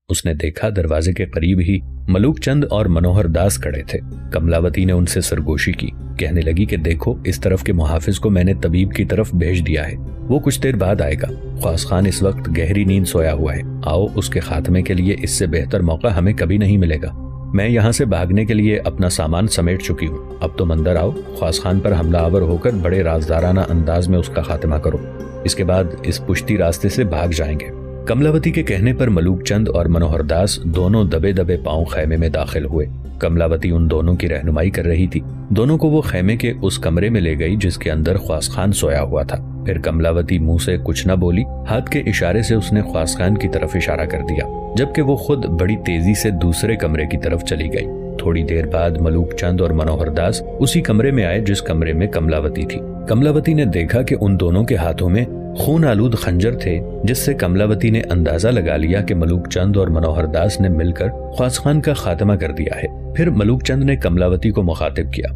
اس نے دیکھا دروازے کے قریب ہی ملوک چند اور منوہر داس کھڑے تھے۔ کملاوتی نے ان سے سرگوشی کی، کہنے لگی کہ دیکھو اس طرف کے محافظ کو میں نے طبیب کی طرف بھیج دیا ہے، وہ کچھ دیر بعد آئے گا۔ خواص خان اس وقت گہری نیند سویا ہوا ہے، آؤ اس کے خاتمے کے لیے اس سے بہتر موقع ہمیں کبھی نہیں ملے گا۔ میں یہاں سے بھاگنے کے لیے اپنا سامان سمیٹ چکی ہوں، اب تم اندر آؤ، خواص خان پر حملہ آور ہو کر بڑے رازدارانہ انداز میں اس کا خاتمہ کرو، اس کے بعد اس پشتی راستے سے بھاگ جائیں گے۔ کملاوتی کے کہنے پر ملوک چند اور منوہر داس دونوں دبے دبے پاؤں خیمے میں داخل ہوئے۔ کملاوتی ان دونوں کی رہنمائی کر رہی تھی، دونوں کو وہ خیمے کے اس کمرے میں لے گئی جس کے اندر خواص خان سویا ہوا تھا۔ پھر کملاوتی منہ سے کچھ نہ بولی، ہاتھ کے اشارے سے اس نے خواص خان کی طرف اشارہ کر دیا، جبکہ وہ خود بڑی تیزی سے دوسرے کمرے کی طرف چلی گئی۔ تھوڑی دیر بعد ملوک چند اور منوہر داس اسی کمرے میں آئے جس کمرے میں کملاوتی تھی۔ کملاوتی نے دیکھا کہ ان دونوں کے ہاتھوں میں خون آلود خنجر تھے، جس سے کملاوتی نے اندازہ لگا لیا کہ ملوک چند اور منوہر داس نے مل کر خواص خان کا خاتمہ کر دیا ہے۔ پھر ملوک چند نے کملاوتی کو مخاطب کیا،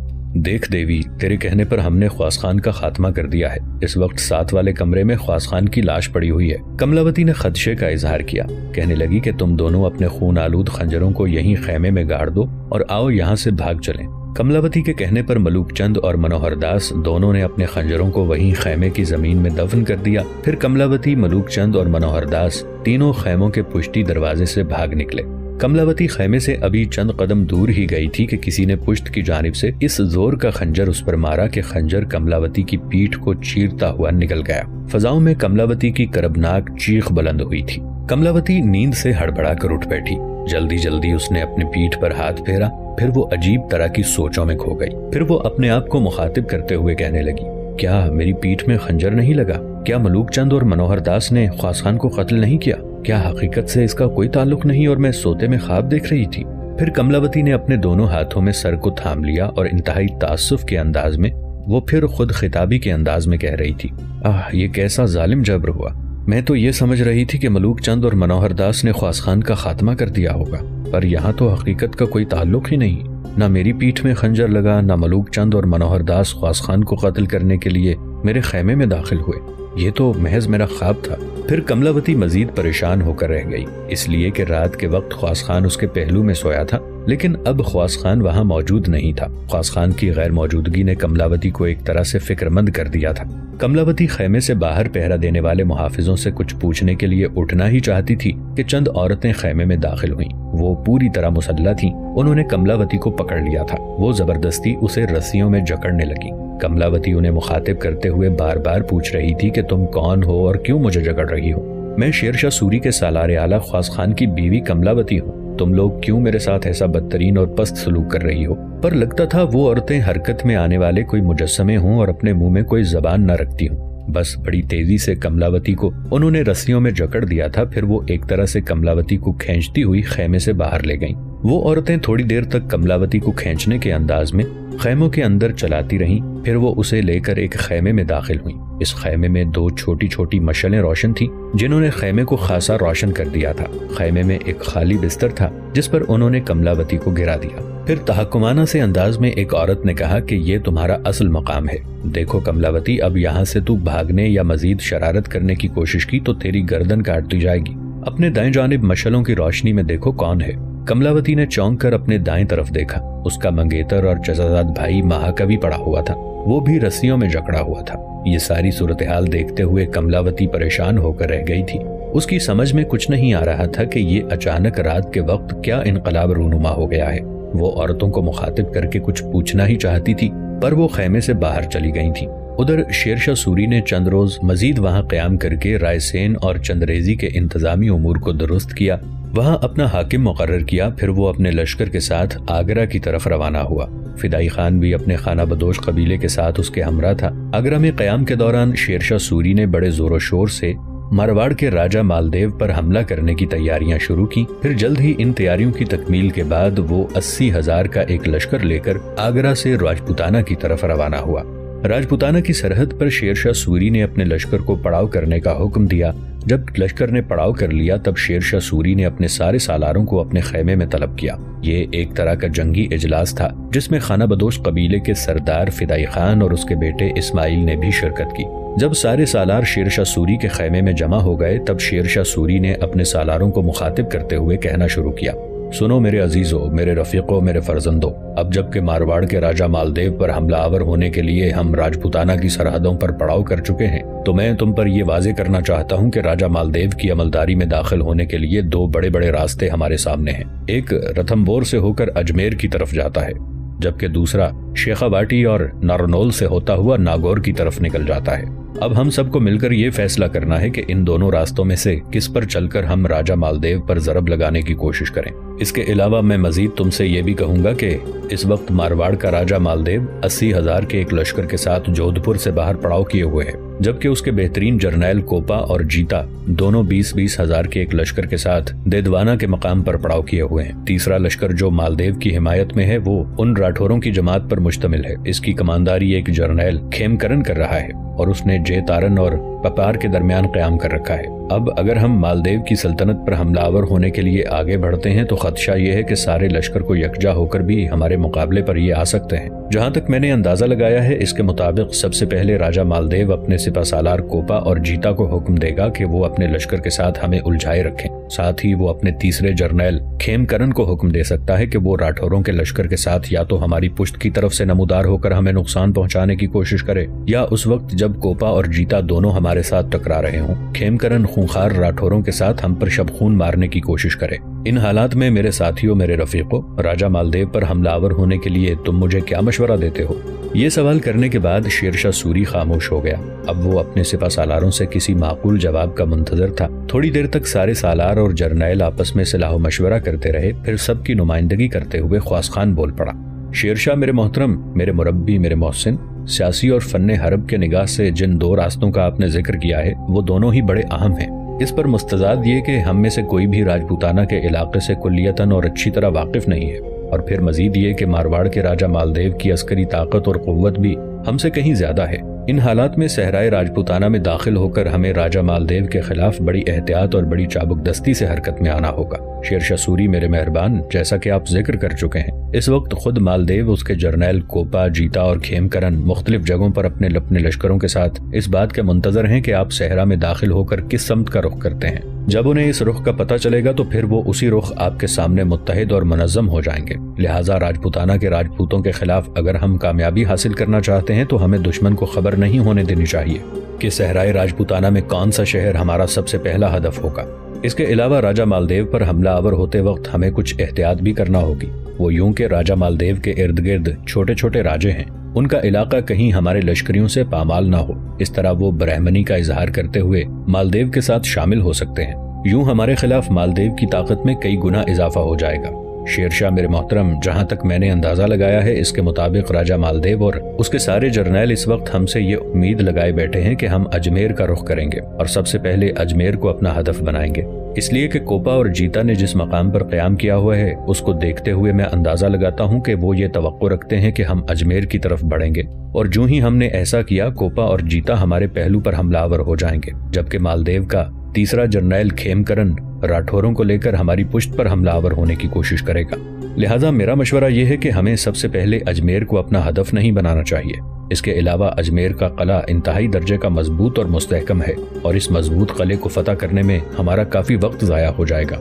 دیکھ دیوی، تیرے کہنے پر ہم نے خواص خان کا خاتمہ کر دیا ہے، اس وقت ساتھ والے کمرے میں خواص خان کی لاش پڑی ہوئی ہے۔ کملاوتی نے خدشے کا اظہار کیا، کہنے لگی کہ تم دونوں اپنے خون آلود خنجروں کو یہیں خیمے میں گاڑ دو اور آؤ یہاں سے بھاگ چلیں۔ کملاوتی کے کہنے پر ملوک چند اور منوہر داس دونوں نے اپنے خنجروں کو وہیں خیمے کی زمین میں دفن کر دیا۔ پھر کملاوتی، ملوک چند اور منوہر داس تینوں خیموں کے پشتی دروازے سے بھاگ نکلے۔ کملاوتی خیمے سے ابھی چند قدم دور ہی گئی تھی کہ کسی نے پشت کی جانب سے اس زور کا خنجر اس پر مارا کہ خنجر کملاوتی کی پیٹھ کو چیرتا ہوا نکل گیا۔ فضاؤں میں کملاوتی کی کربناک چیخ بلند ہوئی تھی۔ کملاوتی نیند سے ہڑبڑا کر اٹھ بیٹھی، جلدی جلدی اس نے اپنی پیٹھ پر ہاتھ پھیرا، پھر وہ عجیب طرح کی سوچوں میں کھو گئی۔ پھر وہ اپنے آپ کو مخاطب کرتے ہوئے کہنے لگی، کیا میری پیٹھ میں خنجر نہیں لگا؟ کیا ملوک چند اور منوہر داس نے خواص خان کو قتل نہیں کیا؟ کیا حقیقت سے اس کا کوئی تعلق نہیں اور میں سوتے میں خواب دیکھ رہی تھی؟ پھر کملاوتی نے اپنے دونوں ہاتھوں میں سر کو تھام لیا اور انتہائی تعصف کے انداز میں، وہ پھر خود خطابی کے انداز میں کہہ رہی تھی، یہ کیسا ظالم جبر ہوا، میں تو یہ سمجھ رہی تھی کہ ملوک چند اور منوہر داس نے خواص خان کا خاتمہ کر دیا ہوگا، پر یہاں تو حقیقت کا کوئی تعلق ہی نہیں، نہ میری پیٹھ میں خنجر لگا، نہ ملوک چند اور منوہر داس خواص خان کو قتل کرنے کے لیے میرے خیمے میں داخل ہوئے، یہ تو محض میرا خواب تھا۔ پھر کملاوتی مزید پریشان ہو کر رہ گئی، اس لیے کہ رات کے وقت خواص خان اس کے پہلو میں سویا تھا، لیکن اب خواص خان وہاں موجود نہیں تھا۔ خواص خان کی غیر موجودگی نے کملاوتی کو ایک طرح سے فکر مند کر دیا تھا۔ کملاوتی خیمے سے باہر پہرا دینے والے محافظوں سے کچھ پوچھنے کے لیے اٹھنا ہی چاہتی تھی کہ چند عورتیں خیمے میں داخل ہوئیں۔ وہ پوری طرح مسلح تھیں، انہوں نے کملاوتی کو پکڑ لیا تھا، وہ زبردستی اسے رسیوں میں جکڑنے لگی۔ کملاوتی انہیں مخاطب کرتے ہوئے بار بار پوچھ رہی تھی کہ تم کون ہو اور کیوں مجھے جکڑ رہی ہو؟ میں شیر شاہ سوری کے سالار اعلیٰ خواص خان کی بیوی کملاوتی ہوں، تم لوگ کیوں میرے ساتھ ایسا بدترین اور پست سلوک کر رہی ہو؟ پر لگتا تھا وہ عورتیں حرکت میں آنے والے کوئی مجسمے ہوں اور اپنے منہ میں کوئی زبان نہ رکھتی ہوں۔ بس بڑی تیزی سے کملاوتی کو انہوں نے رسیوں میں جکڑ دیا تھا، پھر وہ ایک طرح سے کملاوتی کو کھینچتی ہوئی خیمے سے باہر لے گئیں۔ وہ عورتیں تھوڑی دیر تک کملاوتی کو کھینچنے کے انداز میں خیموں کے اندر چلاتی رہیں، پھر وہ اسے لے کر ایک خیمے میں داخل ہوئیں۔ اس خیمے میں 2 چھوٹی چھوٹی مشعلیں روشن تھیں جنہوں نے خیمے کو خاصا روشن کر دیا تھا۔ خیمے میں ایک خالی بستر تھا جس پر انہوں نے کملاوتی کو گرا دیا۔ پھر تحکمانہ سے انداز میں ایک عورت نے کہا کہ یہ تمہارا اصل مقام ہے، دیکھو کملاوتی، اب یہاں سے تو بھاگنے یا مزید شرارت کرنے کی کوشش کی تو تیری گردن کاٹ دی جائے گی۔ اپنے دائیں جانب مشعلوں کی روشنی میں دیکھو کون ہے۔ کملاوتی نے چونک کر اپنے دائیں طرف دیکھا، اس کا منگیتر اور چچازاد بھائی مہاکوی پڑا ہوا تھا، وہ بھی رسیوں میں جکڑا ہوا تھا۔ یہ ساری صورتحال دیکھتے ہوئے کملاوتی پریشان ہو کر رہ گئی تھی۔ اس کی سمجھ میں کچھ نہیں آ رہا تھا کہ یہ اچانک رات کے وقت کیا انقلاب رونما ہو گیا ہے۔ وہ عورتوں کو مخاطب کر کے کچھ پوچھنا ہی چاہتی تھی، پر وہ خیمے سے باہر چلی گئی تھیں۔ ادھر شیر شاہ سوری نے چند روز مزید وہاں قیام کر کے رائے سین اور چندریزی کے انتظامی امور کو درست کیا، وہاں اپنا حاکم مقرر کیا۔ پھر وہ اپنے لشکر کے ساتھ آگرہ کی طرف روانہ ہوا۔ فدائی خان بھی اپنے خانہ بدوش قبیلے کے ساتھ اس کے ہمراہ تھا۔ آگرہ میں قیام کے دوران شیر شاہ سوری نے بڑے زور و شور سے مارواڑ کے راجہ مالدیو پر حملہ کرنے کی تیاریاں شروع کی۔ پھر جلد ہی ان تیاریوں کی تکمیل کے بعد وہ 80,000 کا ایک لشکر لے کر آگرہ سے راجپوتانہ کی طرف روانہ ہوا۔ راجپوتانہ کی سرحد پر شیر شاہ سوری نے اپنے لشکر کو پڑاؤ کرنے کا حکم دیا۔ جب لشکر نے پڑاؤ کر لیا تب شیر شاہ سوری نے اپنے سارے سالاروں کو اپنے خیمے میں طلب کیا۔ یہ ایک طرح کا جنگی اجلاس تھا جس میں خانہ بدوش قبیلے کے سردار فدائی خان اور اس کے بیٹے اسماعیل نے بھی شرکت کی۔ جب سارے سالار شیر شاہ سوری کے خیمے میں جمع ہو گئے تب شیر شاہ سوری نے اپنے سالاروں کو مخاطب کرتے ہوئے کہنا شروع کیا، سنو میرے عزیزو، میرے رفیقو، میرے فرزندو، اب جب کہ مارواڑ کے راجہ مالدیو پر حملہ آور ہونے کے لیے ہم راجپوتانہ کی سرحدوں پر پڑاؤ کر چکے ہیں تو میں تم پر یہ واضح کرنا چاہتا ہوں کہ راجہ مالدیو کی عملداری میں داخل ہونے کے لیے 2 بڑے بڑے راستے ہمارے سامنے ہیں۔ ایک رتھمبور سے ہو کر اجمیر کی طرف جاتا ہے، جبکہ دوسرا شیخا باٹی اور نارنول سے ہوتا ہوا ناگور کی طرف نکل جاتا ہے۔ اب ہم سب کو مل کر یہ فیصلہ کرنا ہے کہ ان دونوں راستوں میں سے کس پر چل کر ہم راجہ مالدیو پر ضرب لگانے کی کوشش کریں۔ اس کے علاوہ میں مزید تم سے یہ بھی کہوں گا کہ اس وقت مارواڑ کا راجہ مالدیو 80,000 کے ایک لشکر کے ساتھ جودھ پور سے باہر پڑاؤ کیے ہوئے ہیں، جبکہ اس کے بہترین جرنیل کوپا اور جیتا دونوں 20-20 ہزار کے ایک لشکر کے ساتھ دیدوانا کے مقام پر پڑاؤ کیے ہوئے ہیں۔ تیسرا لشکر جو مالدیو کی حمایت میں ہے وہ ان راٹھوروں کی جماعت پر مشتمل ہے۔ اس کی کمانداری ایک جرنیل کھیمکرن کر رہا ہے اور اس نے جے تارن اور پپار کے درمیان قیام کر رکھا ہے۔ اب اگر ہم مالدیو کی سلطنت پر حملہ آور ہونے کے لیے آگے بڑھتے ہیں تو خدشہ یہ ہے کہ سارے لشکر کو یکجا ہو کر بھی ہمارے مقابلے پر یہ آ سکتے ہیں۔ جہاں تک میں نے اندازہ لگایا ہے اس کے مطابق سب سے پہلے راجہ مالدیو اپنے سپہ سالار کوپا اور جیتا کو حکم دے گا کہ وہ اپنے لشکر کے ساتھ ہمیں الجھائے رکھیں۔ ساتھ ہی وہ اپنے تیسرے جرنیل کھیمکرن کو حکم دے سکتا ہے کہ وہ راٹھوروں کے لشکر کے ساتھ یا تو ہماری پشت کی طرف سے نمودار ہو کر ہمیں نقصان پہنچانے کی کوشش کرے، یا اس وقت جب کوپا اور جیتا دونوں ہمارے ساتھ ٹکرا رہے ہوں کھیمکرن خونخوار راٹھوروں کے ساتھ ہم پر شب خون مارنے کی کوشش کرے۔ ان حالات میں میرے ساتھیوں، میرے رفیقوں، راجہ مالدیو پر حملہ آور ہونے کے لیے تم مجھے کیا مشورہ دیتے ہو؟ یہ سوال کرنے کے بعد شیر شاہ سوری خاموش ہو گیا۔ اب وہ اپنے سپہ سالاروں سے کسی معقول جواب کا منتظر تھا۔ تھوڑی دیر تک سارے سالار اور جرنیل آپس میں صلاح و مشورہ کرتے رہے، پھر سب کی نمائندگی کرتے ہوئے خواص خان بول پڑا، شیر شاہ میرے محترم، میرے مربی، میرے محسن، سیاسی اور فن حرب کے نگاہ سے جن 2 راستوں کا آپ نے ذکر کیا ہے وہ دونوں ہی بڑے اہم ہیں۔ اس پر مستزاد یہ کہ ہم میں سے کوئی بھی راجپوتانہ کے علاقے سے کلیتاً اور اچھی طرح واقف نہیں ہے، اور پھر مزید یہ کہ مارواڑ کے راجہ مالدیو کی عسکری طاقت اور قوت بھی ہم سے کہیں زیادہ ہے۔ ان حالات میں صحرائے راجپوتانہ میں داخل ہو کر ہمیں راجہ مالدیو کے خلاف بڑی احتیاط اور بڑی چابک دستی سے حرکت میں آنا ہوگا۔ شیر شاہ سوری میرے مہربان، جیسا کہ آپ ذکر کر چکے ہیں، اس وقت خود مالدیو، اس کے جرنیل کوپا، جیتا اور کھیمکرن مختلف جگہوں پر اپنے لشکروں کے ساتھ اس بات کے منتظر ہیں کہ آپ صحرا میں داخل ہو کر کس سمت کا رخ کرتے ہیں۔ جب انہیں اس رخ کا پتہ چلے گا تو پھر وہ اسی رخ آپ کے سامنے متحد اور منظم ہو جائیں گے۔ لہٰذا راجپوتانہ کے راجپوتوں کے خلاف اگر ہم کامیابی حاصل کرنا چاہتے ہیں تو ہمیں دشمن کو خبر نہیں ہونے دینی چاہیے کہ صحرائے راجپوتانہ میں کون سا شہر ہمارا سب سے پہلا ہدف ہوگا۔ اس کے علاوہ راجہ مالدیو پر حملہ آور ہوتے وقت ہمیں کچھ احتیاط بھی کرنا ہوگی۔ وہ یوں کہ راجہ مالدیو کے ارد گرد چھوٹے چھوٹے راجے ہیں، ان کا علاقہ کہیں ہمارے لشکریوں سے پامال نہ ہو، اس طرح وہ برہمنی کا اظہار کرتے ہوئے مالدیو کے ساتھ شامل ہو سکتے ہیں۔ یوں ہمارے خلاف مالدیو کی طاقت میں کئی گنا اضافہ ہو جائے گا۔ شیر شاہ میرے محترم، جہاں تک میں نے اندازہ لگایا ہے اس کے مطابق راجہ مالدیو اور اس کے سارے جرنیل اس وقت ہم سے یہ امید لگائے بیٹھے ہیں کہ ہم اجمیر کا رخ کریں گے اور سب سے پہلے اجمیر کو اپنا ہدف بنائیں گے، اس لیے کہ کوپا اور جیتا نے جس مقام پر قیام کیا ہوا ہے اس کو دیکھتے ہوئے میں اندازہ لگاتا ہوں کہ وہ یہ توقع رکھتے ہیں کہ ہم اجمیر کی طرف بڑھیں گے، اور جو ہی ہم نے ایسا کیا کوپا اور جیتا ہمارے پہلو پر حملہ آور ہو جائیں گے، جبکہ مالدیو کا تیسرا جرنیل کھیمکرن راٹھوروں کو لے کر ہماری پشت پر حملہ آور ہونے کی کوشش کرے گا۔ لہٰذا میرا مشورہ یہ ہے کہ ہمیں سب سے پہلے اجمیر کو اپنا ہدف نہیں بنانا چاہیے۔ اس کے علاوہ اجمیر کا قلعہ انتہائی درجے کا مضبوط اور مستحکم ہے، اور اس مضبوط قلعے کو فتح کرنے میں ہمارا کافی وقت ضائع ہو جائے گا۔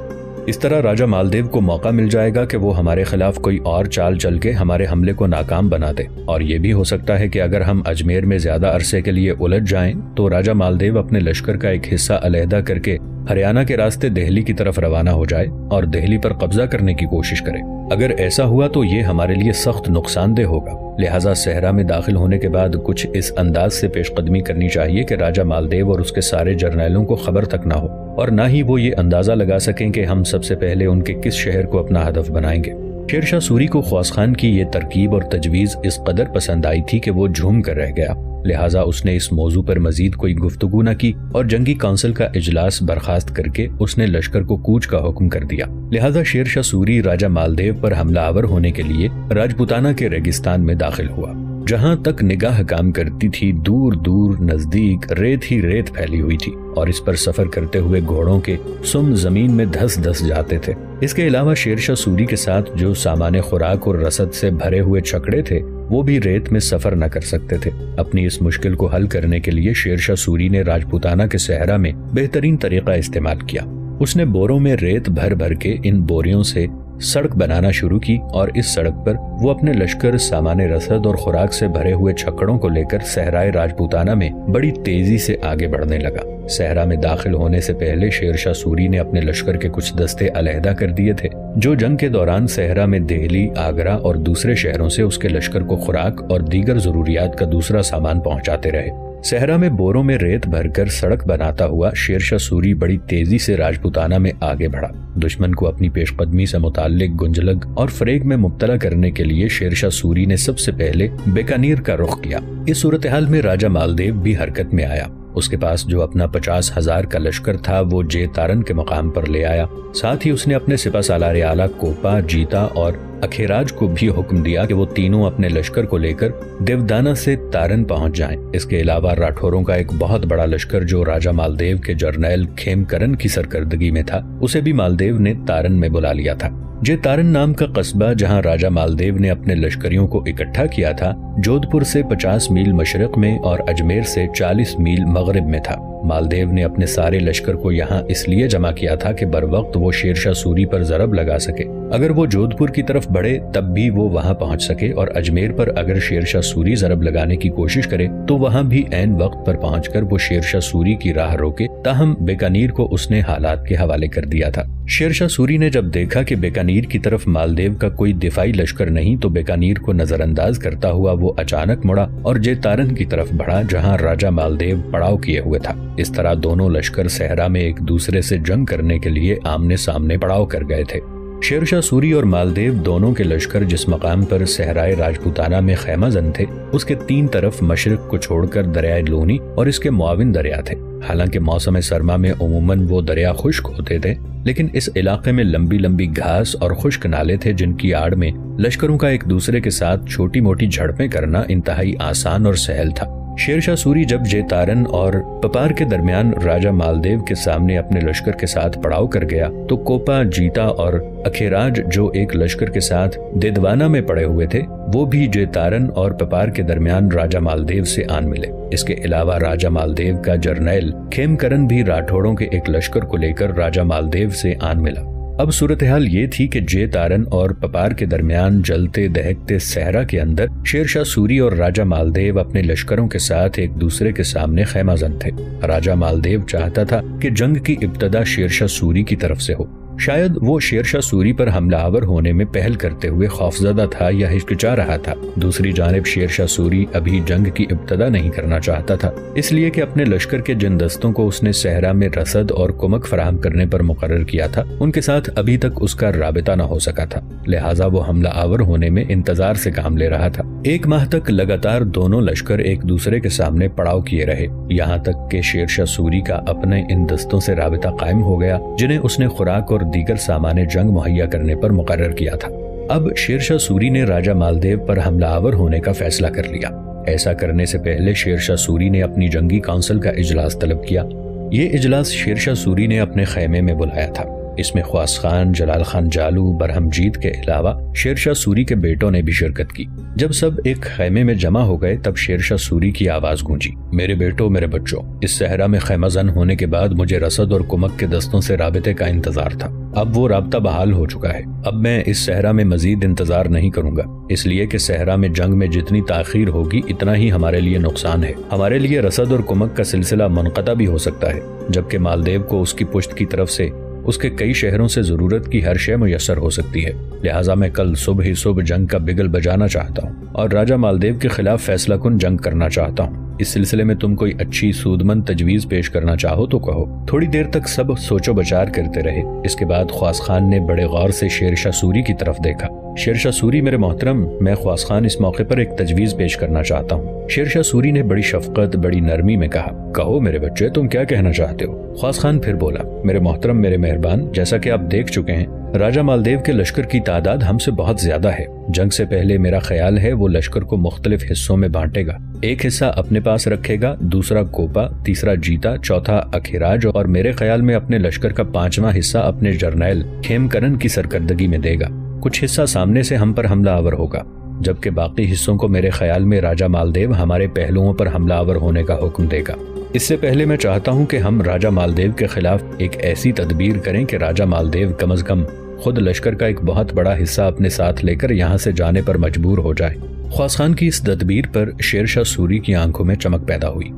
اس طرح راجہ مالدیو کو موقع مل جائے گا کہ وہ ہمارے خلاف کوئی اور چال چل کے ہمارے حملے کو ناکام بنا دے، اور یہ بھی ہو سکتا ہے کہ اگر ہم اجمیر میں زیادہ عرصے کے لیے الجھ جائیں تو راجہ مالدیو اپنے لشکر کا ایک حصہ علیحدہ کر کے ہریانہ کے راستے دہلی کی طرف روانہ ہو جائے اور دہلی پر قبضہ کرنے کی کوشش کرے۔ اگر ایسا ہوا تو یہ ہمارے لیے سخت نقصان دہ ہوگا۔ لہٰذا صحرا میں داخل ہونے کے بعد کچھ اس انداز سے پیش قدمی کرنی چاہیے کہ راجہ مالدیو اور اس کے سارے جرنیلوں کو خبر تک نہ ہو، اور نہ ہی وہ یہ اندازہ لگا سکیں کہ ہم سب سے پہلے ان کے کس شہر کو اپنا ہدف بنائیں گے۔ شیر شاہ سوری کو خواص خان کی یہ ترکیب اور تجویز اس قدر پسند آئی تھی کہ وہ جھوم کر رہ گیا۔ لہٰذا اس نے اس موضوع پر مزید کوئی گفتگو نہ کی اور جنگی کونسل کا اجلاس برخاست کر کے اس نے لشکر کو کوچ کا حکم کر دیا۔ لہٰذا شیر شاہ سوری راجہ مالدیو پر حملہ آور ہونے کے لیے راجپوتانہ کے ریگستان میں داخل ہوا۔ جہاں تک نگاہ کام کرتی تھی دور دور نزدیک ریت ہی ریت پھیلی ہوئی تھی، اور اس پر سفر کرتے ہوئے گھوڑوں کے سم زمین میں دھس دھس جاتے تھے۔ اس کے علاوہ شیر شاہ سوری کے ساتھ جو سامان خوراک اور رسد سے بھرے ہوئے چھکڑے تھے وہ بھی ریت میں سفر نہ کر سکتے تھے۔ اپنی اس مشکل کو حل کرنے کے لیے شیر شاہ سوری نے راجپوتانہ کے صحرا میں بہترین طریقہ استعمال کیا۔ اس نے بوروں میں ریت بھر بھر کے ان بوریوں سے سڑک بنانا شروع کی اور اس سڑک پر وہ اپنے لشکر، سامان رسد اور خوراک سے بھرے ہوئے چھکڑوں کو لے کر صحرائے راجپوتانہ میں بڑی تیزی سے آگے بڑھنے لگا۔ صحرا میں داخل ہونے سے پہلے شیر شاہ سوری نے اپنے لشکر کے کچھ دستے علیحدہ کر دیے تھے جو جنگ کے دوران صحرا میں دہلی، آگرہ اور دوسرے شہروں سے اس کے لشکر کو خوراک اور دیگر ضروریات کا دوسرا سامان پہنچاتے رہے۔ صحرا میں بوروں میں ریت بھر کر سڑک بناتا ہوا شیر شاہ سوری بڑی تیزی سے راجپوتانہ میں آگے بڑھا۔ دشمن کو اپنی پیش قدمی سے متعلق گنجلک اور فریب میں مبتلا کرنے کے لیے شیر شاہ سوری نے سب سے پہلے بیکانیر کا رخ کیا۔ اس صورتحال میں راجہ مالدیو بھی حرکت میں آیا۔ اس کے پاس جو اپنا 50,000 کا لشکر تھا وہ جے تارن کے مقام پر لے آیا۔ ساتھ ہی اس نے اپنے سپہ سالار اعلیٰ کوپا، جیتا اور اکھیراج کو بھی حکم دیا کہ وہ تینوں اپنے لشکر کو لے کر دیودانا سے تارن پہنچ جائیں۔ اس کے علاوہ راٹھوروں کا ایک بہت بڑا لشکر جو راجہ مالدیو کے جرنیل کھیم کرن کی سرکردگی میں تھا، اسے بھی مالدیو نے تارن میں بلا لیا تھا۔ جے تارن نام کا قصبہ جہاں راجہ مالدیو نے اپنے لشکریوں کو اکٹھا کیا تھا، جودھ پور سے 50 میل مشرق میں اور اجمیر سے 40 میل مغرب میں تھا۔ مالدیو نے اپنے سارے لشکر کو یہاں اس لیے جمع کیا تھا کہ بر وقت وہ شیر شاہ سوری پر ضرب لگا سکے۔ اگر وہ جودھ پور کی طرف بڑھے تب بھی وہ وہاں پہنچ سکے، اور اجمیر پر اگر شیر شاہ سوری ضرب لگانے کی کوشش کرے تو وہاں بھی عین وقت پر پہنچ کر وہ شیر شاہ سوری کی راہ روکے۔ تاہم بیکانیر کو اس نے حالات کے حوالے کر دیا تھا۔ شیر شاہ سوری نے جب دیکھا کہ بیکانیر کی طرف مالدیو کا کوئی دفاعی لشکر نہیں تو بیکانیر کو نظر انداز کرتا ہوا وہ اچانک مڑا اور جے تارن کی طرف بڑھا جہاں راجہ مالدیو پڑاؤ کیے ہوئے تھا۔ اس طرح دونوں لشکر صحرا میں ایک دوسرے سے جنگ کرنے کے لیے آمنے سامنے پڑاؤ کر گئے تھے۔ شیر شاہ سوری اور مالدیو دونوں کے لشکر جس مقام پر صحرائے راجپوتانہ میں خیمہ زن تھے، اس کے 3 طرف مشرق کو چھوڑ کر دریائے لونی اور اس کے معاون دریا تھے۔ حالانکہ موسم سرما میں عموماً وہ دریا خشک ہوتے تھے، لیکن اس علاقے میں لمبی لمبی گھاس اور خشک نالے تھے جن کی آڑ میں لشکروں کا ایک دوسرے کے ساتھ چھوٹی موٹی جھڑپیں کرنا انتہائی آسان اور سہل تھا۔ شیر شاہ سوری جب جے تارن اور پپار کے درمیان راجہ مالدیو کے سامنے اپنے لشکر کے ساتھ پڑاؤ کر گیا تو کوپا، جیتا اور اکھیراج جو ایک لشکر کے ساتھ دیدوانا میں پڑے ہوئے تھے وہ بھی جے تارن اور پپار کے درمیان راجہ مالدیو سے آن ملے۔ اس کے علاوہ راجہ مالدیو کا جرنیل کھیم کرن بھی راٹھوڑوں کے ایک لشکر کو لے کر راجہ مالدیو سے آن ملا۔ اب صورتحال یہ تھی کہ جے تارن اور پپار کے درمیان جلتے دہکتے صحرا کے اندر شیر شاہ سوری اور راجہ مالدیو اپنے لشکروں کے ساتھ ایک دوسرے کے سامنے خیمہ زن تھے۔ راجہ مالدیو چاہتا تھا کہ جنگ کی ابتدا شیر شاہ سوری کی طرف سے ہو۔ شاید وہ شیر شاہ سوری پر حملہ آور ہونے میں پہل کرتے ہوئے خوفزدہ تھا یا ہچکچا رہا تھا۔ دوسری جانب شیر شاہ سوری ابھی جنگ کی ابتدا نہیں کرنا چاہتا تھا، اس لیے کہ اپنے لشکر کے جن دستوں کو اس نے صحرا میں رسد اور کمک فراہم کرنے پر مقرر کیا تھا ان کے ساتھ ابھی تک اس کا رابطہ نہ ہو سکا تھا، لہٰذا وہ حملہ آور ہونے میں انتظار سے کام لے رہا تھا۔ 1 ماہ تک لگاتار دونوں لشکر ایک دوسرے کے سامنے پڑاؤ کیے رہے، یہاں تک کہ شیر شاہ سوری کا اپنے ان دستوں سے رابطہ قائم ہو گیا جنہیں اس نے خوراک اور دیگر سامان جنگ مہیا کرنے پر مقرر کیا تھا۔ اب شیر شاہ سوری نے راجہ مالدیو پر حملہ آور ہونے کا فیصلہ کر لیا۔ ایسا کرنے سے پہلے شیر شاہ سوری نے اپنی جنگی کونسل کا اجلاس طلب کیا۔ یہ اجلاس شیر شاہ سوری نے اپنے خیمے میں بلایا تھا۔ اس میں خواص خان، جلال خان جالو، برہم جیت کے علاوہ شیر شاہ سوری کے بیٹوں نے بھی شرکت کی۔ جب سب ایک خیمے میں جمع ہو گئے تب شیر شاہ سوری کی آواز گونجی، میرے بیٹوں، میرے بچوں، اس صحرا میں خیمہ زن ہونے کے بعد مجھے رسد اور کمک کے دستوں سے رابطے کا انتظار تھا۔ اب وہ رابطہ بحال ہو چکا ہے۔ اب میں اس صحرا میں مزید انتظار نہیں کروں گا، اس لیے کہ صحرا میں جنگ میں جتنی تاخیر ہوگی اتنا ہی ہمارے لیے نقصان ہے۔ ہمارے لیے رسد اور کمک کا سلسلہ منقطع بھی ہو سکتا ہے، جبکہ مالدیو کو اس کی پشت کی طرف سے اس کے کئی شہروں سے ضرورت کی ہر شے میسر ہو سکتی ہے۔ لہٰذا میں کل صبح ہی صبح جنگ کا بگل بجانا چاہتا ہوں اور راجہ مالدیو کے خلاف فیصلہ کن جنگ کرنا چاہتا ہوں۔ اس سلسلے میں تم کوئی اچھی سودمند تجویز پیش کرنا چاہو تو کہو۔ تھوڑی دیر تک سب سوچو بچار کرتے رہے۔ اس کے بعد خواص خان نے بڑے غور سے شیر شاہ سوری کی طرف دیکھا۔ شیر شاہ سوری، میرے محترم، میں خواص خان اس موقع پر ایک تجویز پیش کرنا چاہتا ہوں۔ شیر شاہ سوری نے بڑی شفقت، بڑی نرمی میں کہا، کہو میرے بچے، تم کیا کہنا چاہتے ہو؟ خواص خان پھر بولا، میرے محترم، میرے مہربان، جیسا کہ آپ دیکھ چکے ہیں راجہ مالدیو کے لشکر کی تعداد ہم سے بہت زیادہ ہے۔ جنگ سے پہلے میرا خیال ہے وہ لشکر کو مختلف حصوں میں بانٹے گا۔ ایک حصہ اپنے پاس رکھے گا، دوسرا کوپا، تیسرا جیتا، چوتھا اکھیراج اور میرے خیال میں اپنے لشکر کا 5واں حصہ اپنے جرنیل کھیم کرن کی سرکردگی میں دے گا۔ کچھ حصہ سامنے سے ہم پر حملہ آور ہوگا۔ جبکہ باقی حصوں کو میرے خیال میں راجہ مالدیو ہمارے پہلوؤں پر حملہ آور ہونے کا حکم دے گا۔ اس سے پہلے میں چاہتا ہوں کہ ہم راجہ مالدیو کے خلاف ایک ایسی تدبیر کریں کہ راجہ مالدیو کم از کم خود لشکر کا ایک بہت بڑا حصہ اپنے ساتھ لے کر یہاں سے جانے پر مجبور ہو جائے۔ خواص خان کی اس تدبیر پر شیر شاہ سوری کی آنکھوں میں چمک پیدا ہوئی۔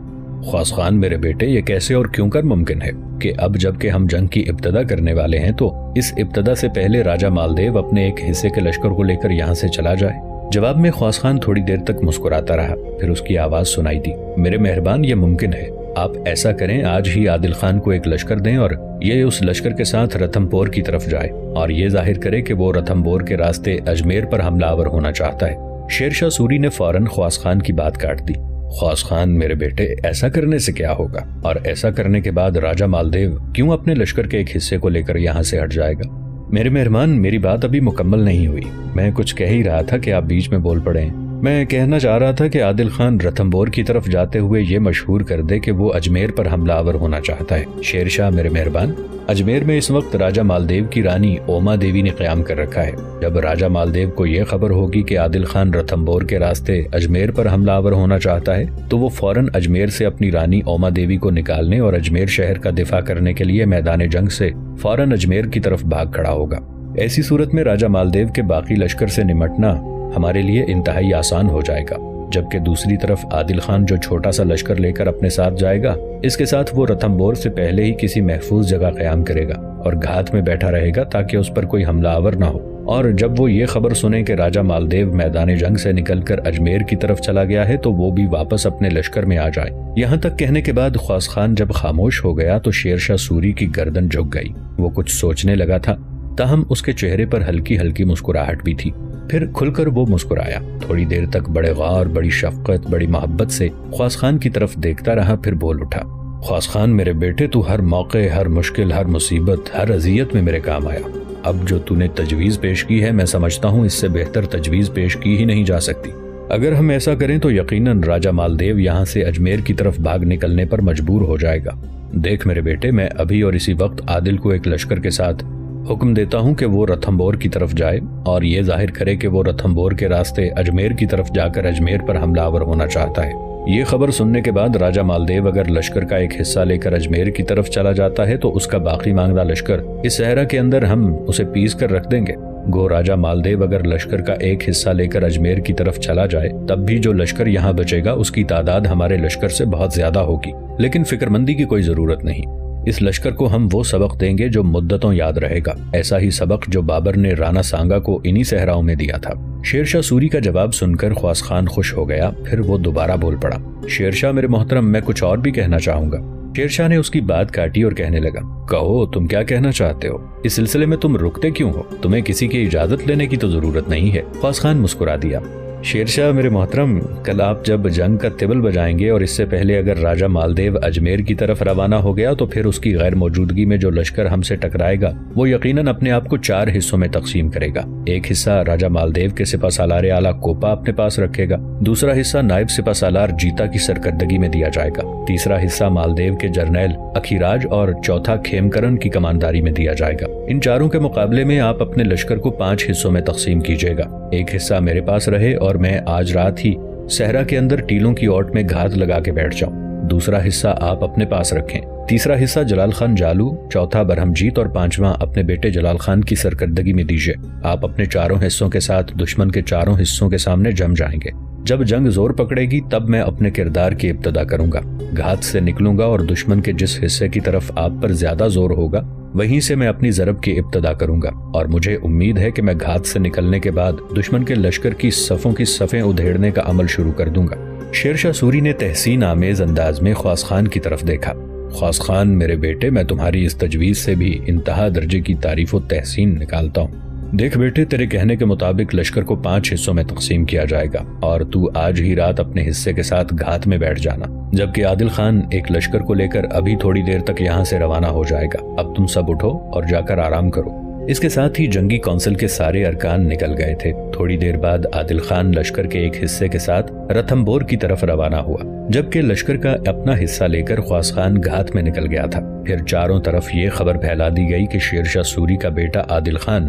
خواص خان میرے بیٹے، یہ کیسے اور کیوں کر ممکن ہے کہ اب جب کہ ہم جنگ کی ابتدا کرنے والے ہیں تو اس ابتدا سے پہلے راجہ مالدیو اپنے ایک حصے کے لشکر کو لے کر یہاں سے چلا جائے؟ جواب میں خواص خان تھوڑی دیر تک مسکراتا رہا، پھر اس کی آواز سنائی دی، میرے مہربان، یہ ممکن ہے۔ آپ ایسا کریں، آج ہی عادل خان کو ایک لشکر دیں اور یہ اس لشکر کے ساتھ رتھم پور کی طرف جائے اور یہ ظاہر کرے کہ وہ رتھم پور کے راستے اجمیر پر حملہ آور ہونا چاہتا ہے۔ شیر شاہ سوری نے فوراً خواص خان کی بات کاٹ دی۔ خواص خان میرے بیٹے، ایسا کرنے سے کیا ہوگا؟ اور ایسا کرنے کے بعد راجہ مالدیو کیوں اپنے لشکر کے ایک حصے کو لے کر یہاں سے ہٹ جائے گا؟ میرے مہربان، میری بات ابھی مکمل نہیں ہوئی، میں کچھ کہہ ہی رہا تھا کہ آپ بیچ میں بول پڑے ہیں۔ میں کہنا چاہ رہا تھا کہ عادل خان رتھم پور کی طرف جاتے ہوئے یہ مشہور کر دے کہ وہ اجمیر پر حملہ آور ہونا چاہتا ہے۔ شیر شاہ میرے مہربان، اجمیر میں اس وقت راجہ مالدیو کی رانی اوما دیوی نے قیام کر رکھا ہے۔ جب راجہ مالدیو کو یہ خبر ہوگی کہ عادل خان رتھم پور کے راستے اجمیر پر حملہ آور ہونا چاہتا ہے تو وہ فوراً اجمیر سے اپنی رانی اوما دیوی کو نکالنے اور اجمیر شہر کا دفاع کرنے کے لیے میدان جنگ سے فوراً اجمیر کی طرف بھاگ کھڑا ہوگا۔ ایسی صورت میں راجہ مالدیو کے باقی لشکر سے نمٹنا ہمارے لیے انتہائی آسان ہو جائے گا، جبکہ دوسری طرف عادل خان جو چھوٹا سا لشکر لے کر اپنے ساتھ جائے گا، اس کے ساتھ وہ رتھم پور سے پہلے ہی کسی محفوظ جگہ قیام کرے گا اور گھات میں بیٹھا رہے گا تاکہ اس پر کوئی حملہ آور نہ ہو۔ اور جب وہ یہ خبر سنے کہ راجہ مالدیو میدان جنگ سے نکل کر اجمیر کی طرف چلا گیا ہے تو وہ بھی واپس اپنے لشکر میں آ جائے۔ یہاں تک کہنے کے بعد خواص خان جب خاموش ہو گیا تو شیر شاہ سوری کی گردن جھک گئی۔ وہ کچھ سوچنے لگا تھا، تاہم اس کے چہرے پر ہلکی ہلکی مسکراہٹ بھی تھی۔ پھر کھل کر وہ مسکرایا۔ تھوڑی دیر تک بڑے غور، بڑی شفقت، بڑی محبت سے خواص خان کی طرف دیکھتا رہا، پھر بول اٹھا، خواص خان میرے بیٹے، تو ہر موقع، ہر مشکل، ہر مصیبت، ہر اذیت میں میرے کام آیا۔ اب جو تو نے تجویز پیش کی ہے، میں سمجھتا ہوں اس سے بہتر تجویز پیش کی ہی نہیں جا سکتی۔ اگر ہم ایسا کریں تو یقیناً راجہ مالدیو یہاں سے اجمیر کی طرف بھاگ نکلنے پر مجبور ہو جائے گا۔ دیکھ میرے بیٹے، میں ابھی اور اسی وقت عادل کو ایک لشکر کے ساتھ حکم دیتا ہوں کہ وہ رتھم پور کی طرف جائے اور یہ ظاہر کرے کہ وہ رتھم پور کے راستے اجمیر کی طرف جا کر اجمیر پر حملہ آور ہونا چاہتا ہے۔ یہ خبر سننے کے بعد راجہ مالدیو اگر لشکر کا ایک حصہ لے کر اجمیر کی طرف چلا جاتا ہے تو اس کا باقی مانگا لشکر اس صحرا کے اندر ہم اسے پیس کر رکھ دیں گے۔ گو راجہ مالدیو اگر لشکر کا ایک حصہ لے کر اجمیر کی طرف چلا جائے تب بھی جو لشکر یہاں بچے گا اس کی تعداد ہمارے لشکر سے بہت زیادہ ہوگی، لیکن فکر مندی کی کوئی ضرورت نہیں۔ اس لشکر کو ہم وہ سبق دیں گے جو مدتوں یاد رہے گا، ایسا ہی سبق جو بابر نے رانا سانگا کو انہی صحراؤں میں دیا تھا۔ شیر شاہ سوری کا جواب سن کر خواص خان خوش ہو گیا، پھر وہ دوبارہ بول پڑا، شیر شاہ میرے محترم، میں کچھ اور بھی کہنا چاہوں گا۔ شیر شاہ نے اس کی بات کاٹی اور کہنے لگا، کہو، تم کیا کہنا چاہتے ہو؟ اس سلسلے میں تم رکتے کیوں ہو؟ تمہیں کسی کی اجازت لینے کی تو ضرورت نہیں ہے۔ خواص خان مسکرا دیا، شیر شاہ میرے محترم، کل آپ جب جنگ کا طبل بجائیں گے اور اس سے پہلے اگر راجہ مالدیو اجمیر کی طرف روانہ ہو گیا تو پھر اس کی غیر موجودگی میں جو لشکر ہم سے ٹکرائے گا وہ یقیناً اپنے آپ کو 4 حصوں میں تقسیم کرے گا۔ ایک حصہ راجہ مالدیو کے سپہ سالار اعلیٰ کوپا اپنے پاس رکھے گا، دوسرا حصہ نائب سپہ سالار جیتا کی سرکردگی میں دیا جائے گا، تیسرا حصہ مالدیو کے جرنیل اکھیراج اور چوتھا کھیمکرن کی کمانداری میں دیا جائے گا۔ ان چاروں کے مقابلے میں آپ اپنے لشکر کو 5 حصوں میں تقسیم کیجیے گا۔ ایک حصہ میرے پاس رہے اور میں آج رات ہی صحرا کے اندر ٹیلوں کی اوٹ میں گھات لگا کے بیٹھ جاؤں، دوسرا حصہ آپ اپنے پاس رکھیں، تیسرا حصہ جلال خان جالو، چوتھا برہم جیت اور 5واں اپنے بیٹے جلال خان کی سرکردگی میں دیجیے۔ آپ اپنے 4 حصوں کے ساتھ دشمن کے 4 حصوں کے سامنے جم جائیں گے۔ جب جنگ زور پکڑے گی تب میں اپنے کردار کی ابتدا کروں گا، گھات سے نکلوں گا اور دشمن کے جس حصے کی طرف آپ پر زیادہ زور ہوگا وہیں سے میں اپنی ضرب کی ابتدا کروں گا، اور مجھے امید ہے کہ میں گھات سے نکلنے کے بعد دشمن کے لشکر کی صفوں کی صفیں ادھیڑنے کا عمل شروع کر دوں گا۔ شیر شاہ سوری نے تحسین آمیز انداز میں خواص خان کی طرف دیکھا۔ خواص خان میرے بیٹے، میں تمہاری اس تجویز سے بھی انتہا درجے کی تعریف و تحسین نکالتا ہوں۔ دیکھ بیٹے، تیرے کہنے کے مطابق لشکر کو 5 حصوں میں تقسیم کیا جائے گا اور تو آج ہی رات اپنے حصے کے ساتھ گھات میں بیٹھ جانا، جبکہ عادل خان ایک لشکر کو لے کر ابھی تھوڑی دیر تک یہاں سے روانہ ہو جائے گا۔ اب تم سب اٹھو اور جا کر آرام کرو۔ اس کے ساتھ ہی جنگی کونسل کے سارے ارکان نکل گئے تھے۔ تھوڑی دیر بعد عادل خان لشکر کے ایک حصے کے ساتھ رتھم پور کی طرف روانہ ہوا، جبکہ لشکر کا اپنا حصہ لے کر خواص خان گھات میں نکل گیا تھا۔ پھر چاروں طرف یہ خبر پھیلا دی گئی کہ شیر شاہ سوری کا بیٹا عادل خان